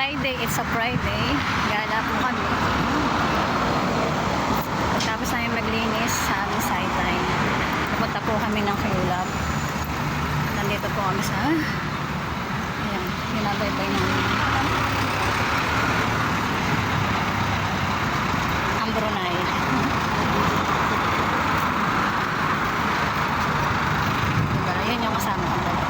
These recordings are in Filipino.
Friday, it's a Friday. Gala po kami. Tapos namin maglinis sa aming sideline. Pupunta po kami ng Kulab. Nandito po kami sa ayan, binabaybay namin ang Brunei. Diba? Yan yung kasama kong dalawa.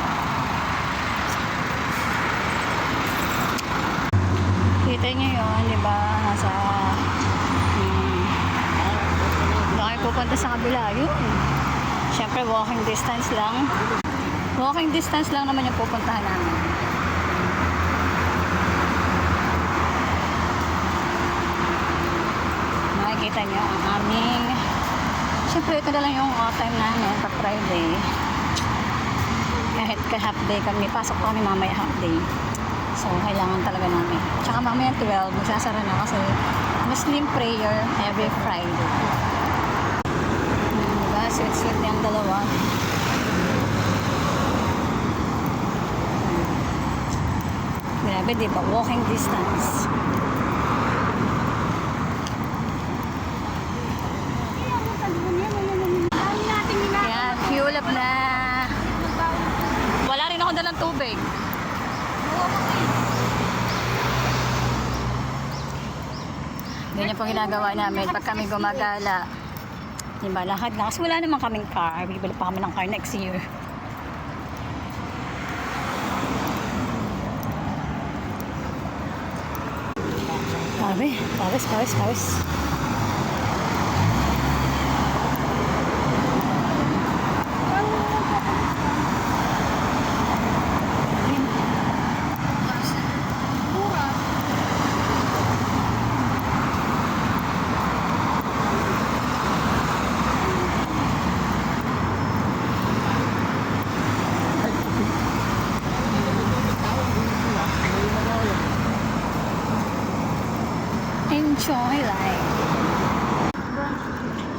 Kita nyo yun, diba? Nasa baka pupunta sa kabila. Yun. Siyempre, walking distance lang. Walking distance lang naman yung pupuntahan namin. Makikita nyo ang aming siyempre, ito na lang yung time namin pag Friday. Kahit ka-half day kami, pasok po kami mamaya half day. So, kailangan talaga namin. Tsaka mamaya 12, magsasara na kasi Muslim prayer every Friday. Diba? Sweet-sweet yung dalawa. Grabe, diba? Walking distance. Yan, fuel up na. Wala rin ako dalang tubig. Ganyan po ginagawa namin pag kami gumagala. Diba, lahat na. Kasi wala naman kaming car. Bibili pa kami ng car next year. Pawis. Enjoy life.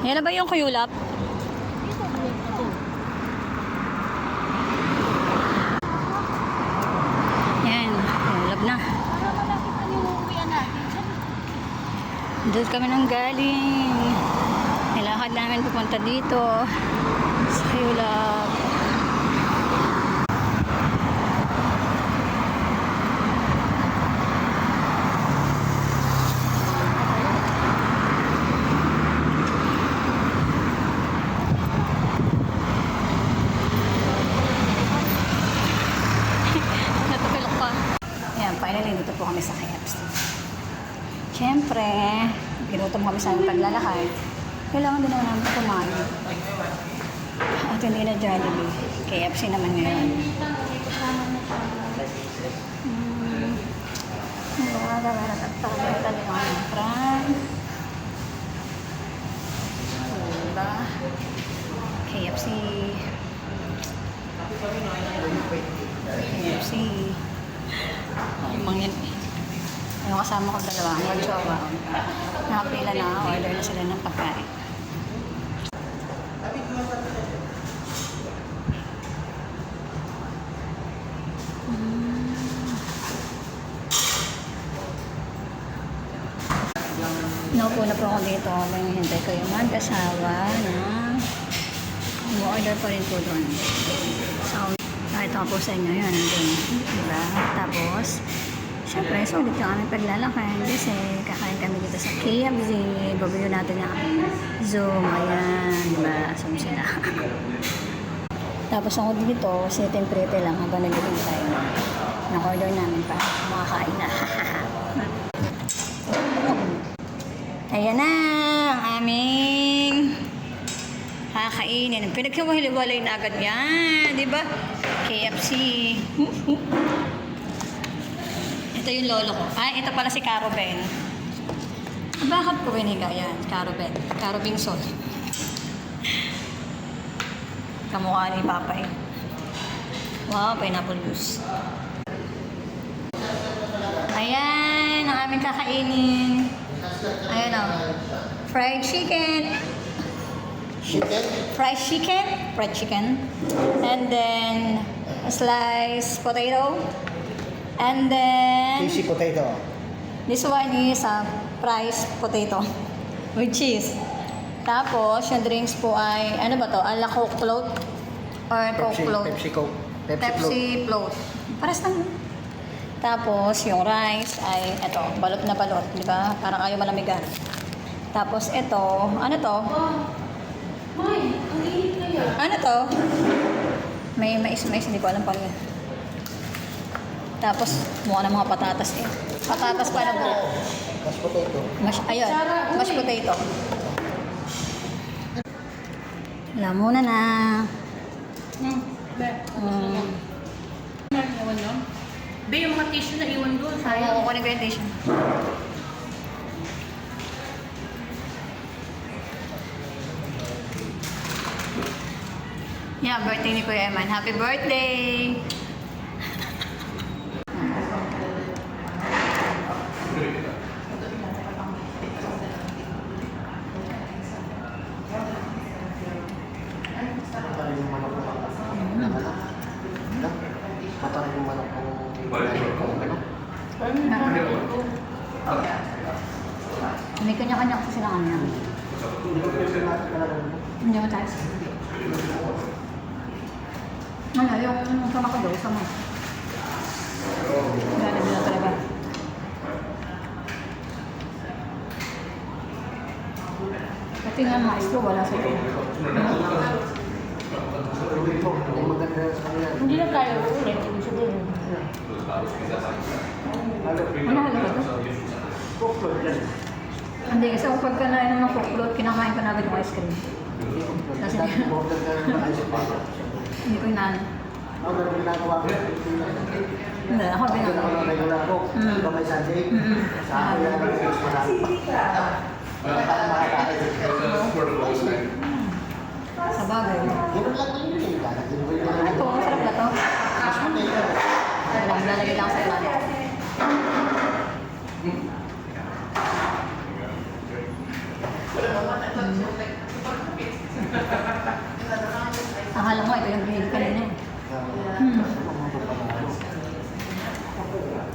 Yan na ba yung Kulab? Yan, Kulab na. Doon kami nang galing. Nilakad namin pupunta dito sa Kulab. Finally, dito po kami sa KFC. Siyempre, ginutom kami sa aming paglalakad. Kailangan din naman namin kumain. At hindi na Jollibee. KFC naman ngayon. KFC. Mangyan yung kasama ko dalawa, mag-jowa. Nakapila na, order na sila ng pagkain. Naupo na po ako dito. Hintay ko yung mag-asawa na mo-order pa rin po doon. So, ito po sa inyo yun. Diba? Tapos, syempre, sulit yung aming paglalakad kasi kakain kami dito sa KFC. Babayo natin yung Zoom. Ayan. Diba? Zoom sila. Tapos ako dito, sitting pretty lang habang naghihintay. Nak-order namin pa. Makakain na. Ayan na ang aming kakainin. Pinaghiwalay na agad yan. Diba? KFC. Ito yung lolo ko. Ay, ito pala si Caro Ben. Bakit ko biniga yan? Caro Ben. Caro Bingson. Kamukha ni Papay. Wow, pineapple juice. Ayan, ang aming kakainin. Ayan o. Fried chicken. Fried chicken. And then, a sliced potato. And then, Cheesy potato. this one is fried potato with cheese. Tapos, yung drinks po ay, ano ba to? Ala Coke float? Or Coke float? Pepsi Coke. Pepsi float. Pepsi float. Pares lang. Tapos, yung rice ay, eto, balot na balot. Di ba? Parang ayaw malamigan. Tapos, eto, ano to? Ano to? May mais-mais, hindi ko alam pa rin. Tapos, mukha ng mga patatas eh. Patatas pa na buo. Mashed potato. Ayun, mashed potato. Wala muna na. Iwan yun? Be, yung mga tissue na iwan doon, sayang. Oo, kukunin ko yung tissue. Yeah, birthday ni Kuya Eman. Happy birthday! Matarin yung manok ko. Matarin yung manok ko. May kanya-kanya kasi silang ano yan. Hindi mo tayo. Ano, yung sama ko daw, sama. Wala na nila talaga. Pati nga maestro, wala sa ito. Hindi na tayo ulit, ibig sabihin. Ano halaga ito? Hindi, kasi kung pagka na ng cookload, kinakain ko na agad yung ice cream. Kasi hindi ko inaan. Ako ganun ginagawa ko. Hindi, ako Ako binagawa. ganun regular ko. Iba may Sunday. Sa akin yan, mas marami. Wala pa akong makakain. Sa bagay. Ganun lang yun eh. Lalagyan ko yun. Ito, masarap na to. Mashed potato. Lalagay lang sa ilalim. Akala mo, ito yung binili kanina.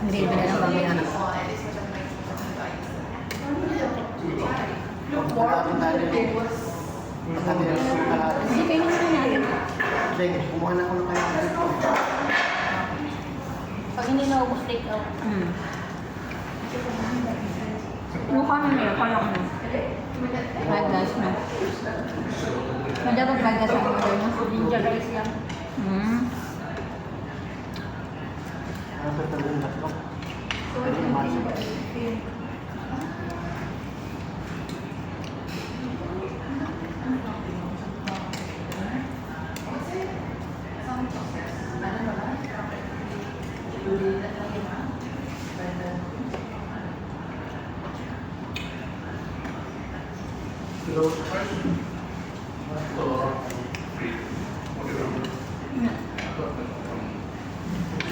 Hindi, binili lang bago yan. Magkakapin tayo dito. Magkakapin tayo dito. Hindi, kainin na natin. Sige, kumuha na ako ng kaya dito. Pag hindi naubos, take out. Yung kanin nila, pala ko na. Fried rice na. Pwede ba fried rice ang order mo? Ginger rice lang. Ano ba ito yung tatlo?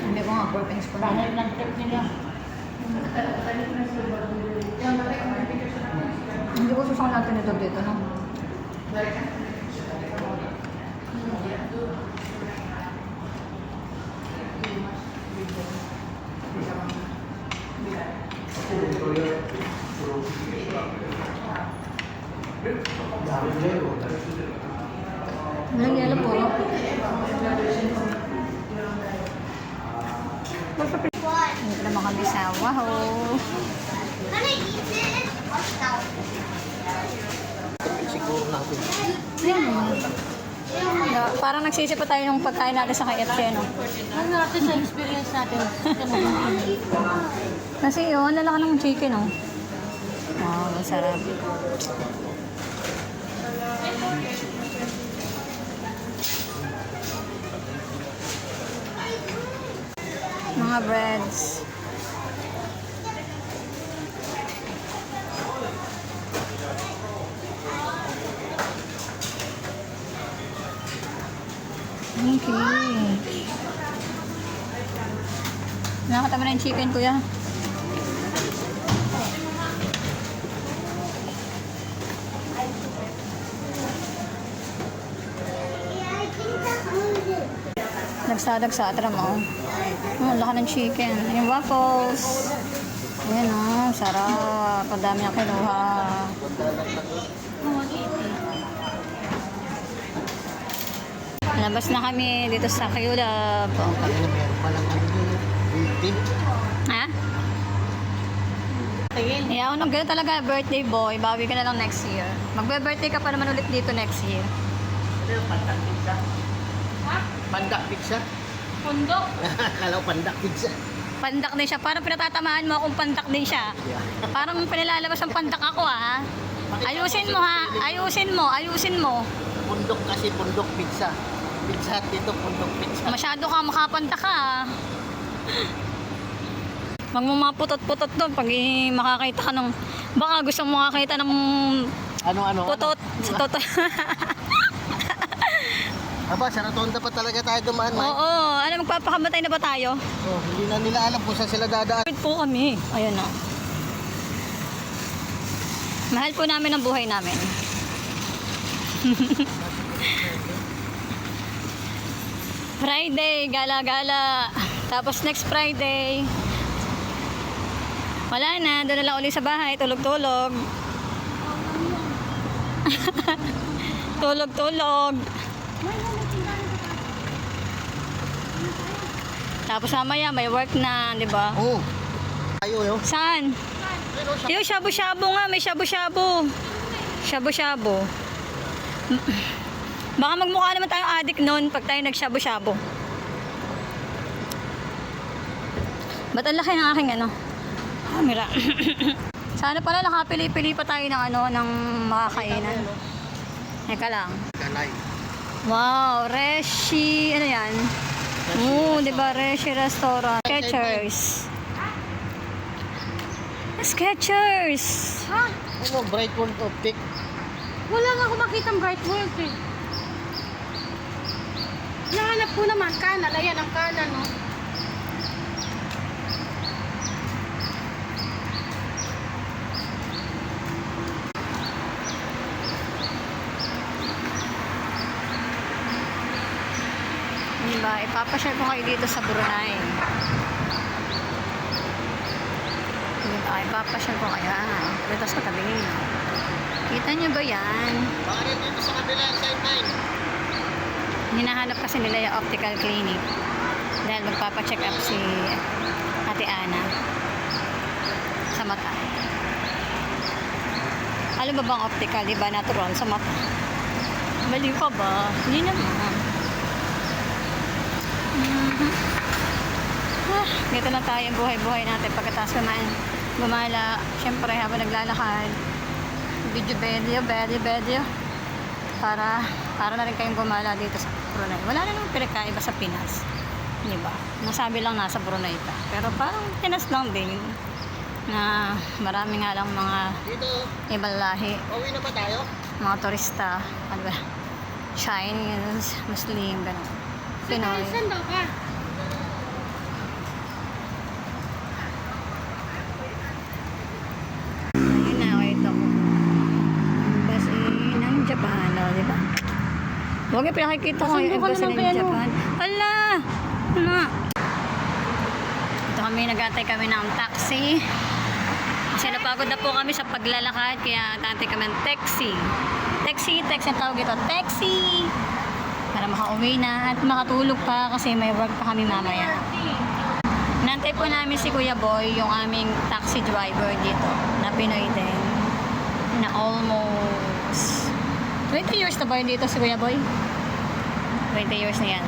Hindi ko nga, pork and spoon. Panel ng trip nila. Hindi ko susang natin ito dito, no? Dami yelo. Walang yelo po. Hindi naman kami sa Wahoo. Siguro natin. Parang nagsisi pa tayo ng pagkain natin sa KFC, no? Ano natin sa experience natin? Kasi yun, lalaki ng chicken, no? Wow, masarap. Mga breads. Okay. Nakakatama na yung chicken, kuya. Nagsadag sa atram, oh. Oh, laki ng chicken. Yung waffles. Ayan o, sarap. Ang dami ang kinuha. Labas na kami dito sa Q-Lab. Meron pa lang ano yun. 80. Ha? Yeah, ako nung gano'n talaga, birthday boy, bawi ka na lang next year. Magbe-birthday ka pa naman ulit dito next year. Pandak pizza. Pandak pizza? Pundok. Akala ko pandak pizza. Pandak din siya. Parang pinatatamaan mo akong pandak din siya. Parang pinilalabas ang pandak ako ha. Ayusin mo ha. Ayusin mo. Pundok kasi, pundok pizza. Pizza Hut dito, pundok pizza. Masyado ka makapandak ka ha. Magmamaputot-putot doon pag makakita ka ng... Baka gusto mo makakita ng Ano? putot. Sa toto. Aba, sa Rotonda pa talaga tayo dumaan, Mike. Oo. Ano, magpapakamatay na ba tayo? Oh, hindi na nila alam kung saan sila dadaan. Wait po kami. Ayun na. Mahal po namin ang buhay namin. Friday, gala-gala. Tapos next Friday, wala na. Doon na lang ulit sa bahay. Tulog-tulog. Tulog-tulog. Tapos mamaya may work na, di ba? Oo. Tayo yun. Saan? Yung shabu-shabu nga, may shabu-shabu. Shabu-shabu. Baka magmukha naman tayong addict noon pag tayo nag-shabu-shabu. Ba't ang laki ng aking camera? Sana pala nakapili-pili pa tayo ng ng makakainan. Teka lang. Kalay. Wow, Reshi, ano yan? Oo, di ba? Reshi Restaurant. Skechers. Skechers! Ha? Ano, Bright World Optic? Wala nga ako makitang bright world eh. Nahanap ko naman, kanan. Ayan ang kanan, no? Diba? Ipapashare ko kayo dito sa Brunei. Diba? Ipapashare ko kayo. Dito sa tabi ninyo. Kita nyo ba yan? Baka rin dito sa kabila, side line. Hinahanap kasi nila yung optical clinic. Dahil magpapacheck up si Ate Ana sa mata. Alam ba bang optical? Diba? Natural sa mata. Baliw ka ba? Hindi naman. Dito na tayo yung buhay-buhay natin pagkatapos gumala. Siyempre habang naglalakad, video para na rin kayong gumala dito sa Brunei. Wala na namang pinagkaiba sa Pinas, di ba? Nasabi lang nasa Brunei pa, pero parang Pinas lang din na marami nga lang mga Dito, ibang lahi, pauwi na ba tayo? mga turista, ano ba, Chinese, Muslim, gano'n. Pinoy. Saan daw ka? Ayun na, ito ko. Bus ng Japan, di ba? Huwag yung pinakikita ko yung bus ng Japan. Hala! Hala! Ito kami, nag-atay kami ng taxi. Kasi napagod na po kami sa paglalakad, kaya nag-atay kami ng taxi. Taxi ang tawag ito, taxi! Para makauwi na at makatulog pa kasi may work pa kami mamaya. Nantay po namin si Kuya Boy, yung aming taxi driver dito, na Pinoy din, na almost 20 years na ba yun dito si Kuya Boy? 20 years na yan.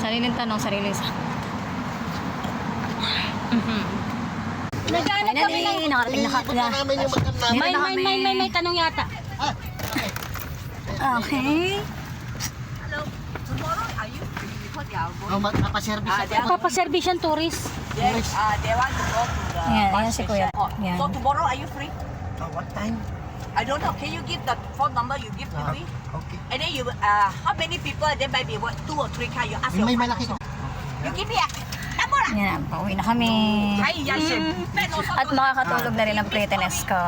Sariling tanong, sariling sa... Naghanap kami ng... Nakarating na Punta namin yung makan namin. May tanong yata. Okay. Oh, mapaservice ako. Papaservice ang tourist. Yes, they want to go to the Ayan, bus ayan si Kuya. station. Ayan. So tomorrow are you free? What time? I don't know. Can you give the phone number you give to me? Okay. And then you, how many people? There might be what, 2 or 3 car. You ask your May friend malaki also. ko. You give me a number. Yan, pauwi na kami. Ay, yes, Ben also. At makakatulog na rin ang prettiness ko.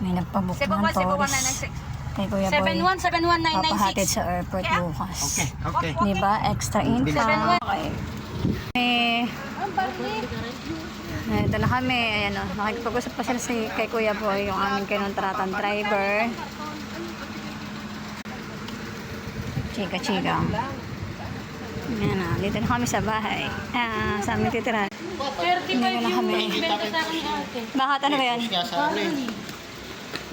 May nagpabook ng tourist. 717196. Kay Kuya Boy. 71719996. Papahatid sa airport Yeah. bukas. Okay. Diba? Extra info. 71. Okay. Ito na kami. Ayan o. Nakikipag-usap pa sila kay Kuya Boy, yung aming kinontratan driver. Chika-chika. Ayan na. Dito na kami sa bahay. Sa aming titira. 35 Hindi na yung kami. benta sa akin ni ate. Bakit ano ba yan? Post nga sa ano eh.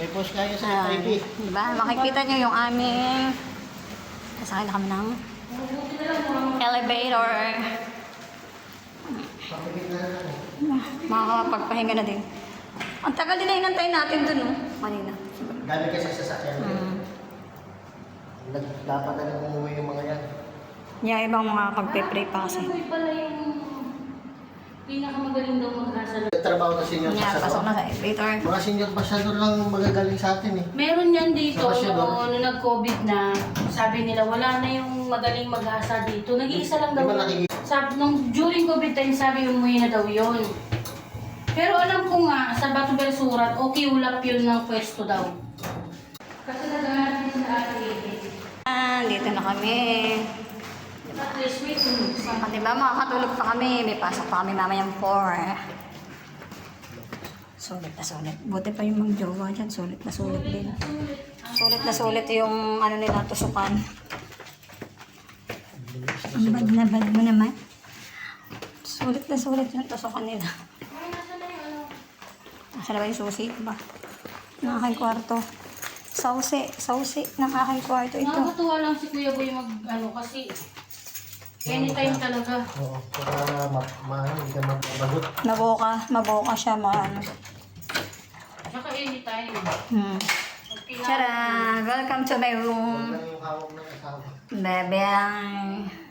May post kaya sa FIB. Diba? Makikita nyo yung aming... Sasakay na kami ng elevator. Makakapagpahinga na din. Ang tagal din na inantay natin dun, no? Kanina. Dami kasi sa sasakyan. Dapat na rin umuwi yung mga yan. Yung ibang mga pagpe-pray pa kasi. Ano pala yung pinakamagaling daw mag-asa. Trabaho na senior Yeah, pasok pasyador. na sa elevator. Mga senior pasyador lang magagaling sa atin eh. Meron yan dito, Sa Pasyador. nung nag-COVID na, sabi nila wala na yung magaling mag-asa dito. Nag-iisa lang daw. Di ba nakikita? Sabi, during COVID time, sabi umuwi na daw yun. Pero alam ko nga, sa Bato Bel Surat, okay ulap yun ng pwesto daw. Kasi nag-aaral din sa atin. Dito na kami. At least may tulog sa At diba, makakatulog pa kami. May pasok pa kami mamayang 4. Sulit na sulit. Buti pa yung mag-jowa dyan. Sulit na sulit din. Sulit na sulit yung ano nila, tusukan. Ang bad na bad mo naman. Sulit na sulit yung tusukan nila. Nasa na ba yung susi? Ba? Ng aking kwarto. Sausi ng aking kwarto ito. Nakakatuwa lang si Kuya Boy kasi anytime talaga. Oo, para hindi ka mabagot. Maboka siya, ano. Saka anytime. Tara, welcome to my room. Huwag lang yung hawak ng asawa. Bye-bye.